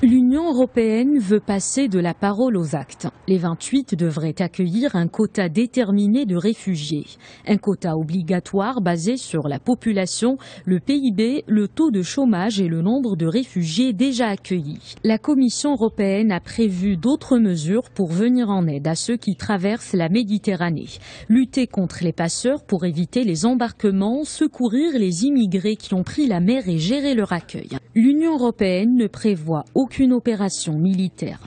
L'Union européenne veut passer de la parole aux actes. Les 28 devraient accueillir un quota déterminé de réfugiés. Un quota obligatoire basé sur la population, le PIB, le taux de chômage et le nombre de réfugiés déjà accueillis. La Commission européenne a prévu d'autres mesures pour venir en aide à ceux qui traversent la Méditerranée. Lutter contre les passeurs pour éviter les embarquements, secourir les immigrés qui ont pris la mer et gérer leur accueil. L'Union européenne ne prévoit aucune opération militaire.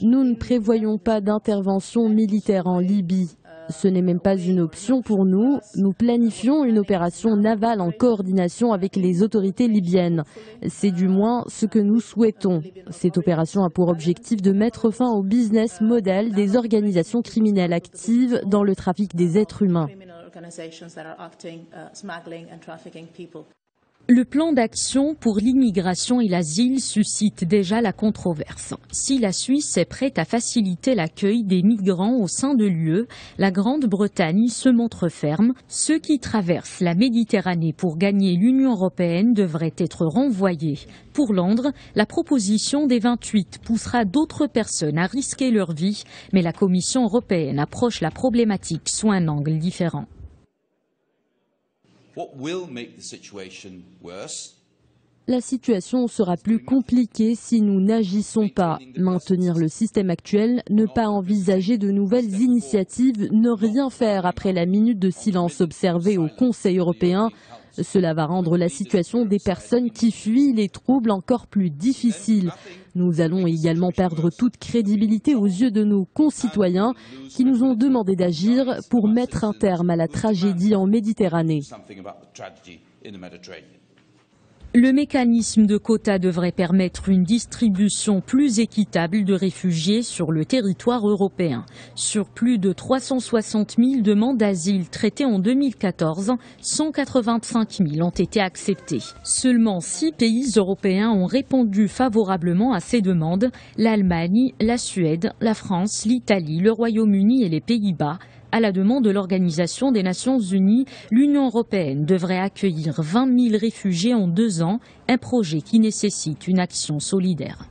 Nous ne prévoyons pas d'intervention militaire en Libye. Ce n'est même pas une option pour nous. Nous planifions une opération navale en coordination avec les autorités libyennes. C'est du moins ce que nous souhaitons. Cette opération a pour objectif de mettre fin au business model des organisations criminelles actives dans le trafic des êtres humains. Le plan d'action pour l'immigration et l'asile suscite déjà la controverse. Si la Suisse est prête à faciliter l'accueil des migrants au sein de l'UE, la Grande-Bretagne se montre ferme. Ceux qui traversent la Méditerranée pour gagner l'Union européenne devraient être renvoyés. Pour Londres, la proposition des 28 poussera d'autres personnes à risquer leur vie, mais la Commission européenne approche la problématique sous un angle différent. La situation sera plus compliquée si nous n'agissons pas. Maintenir le système actuel, ne pas envisager de nouvelles initiatives, ne rien faire après la minute de silence observée au Conseil européen. Cela va rendre la situation des personnes qui fuient les troubles encore plus difficile. Nous allons également perdre toute crédibilité aux yeux de nos concitoyens qui nous ont demandé d'agir pour mettre un terme à la tragédie en Méditerranée. Le mécanisme de quotas devrait permettre une distribution plus équitable de réfugiés sur le territoire européen. Sur plus de 360 000 demandes d'asile traitées en 2014, 185 000 ont été acceptées. Seulement 6 pays européens ont répondu favorablement à ces demandes: l'Allemagne, la Suède, la France, l'Italie, le Royaume-Uni et les Pays-Bas. À la demande de l'Organisation des Nations Unies, l'Union européenne devrait accueillir 20 000 réfugiés en 2 ans, un projet qui nécessite une action solidaire.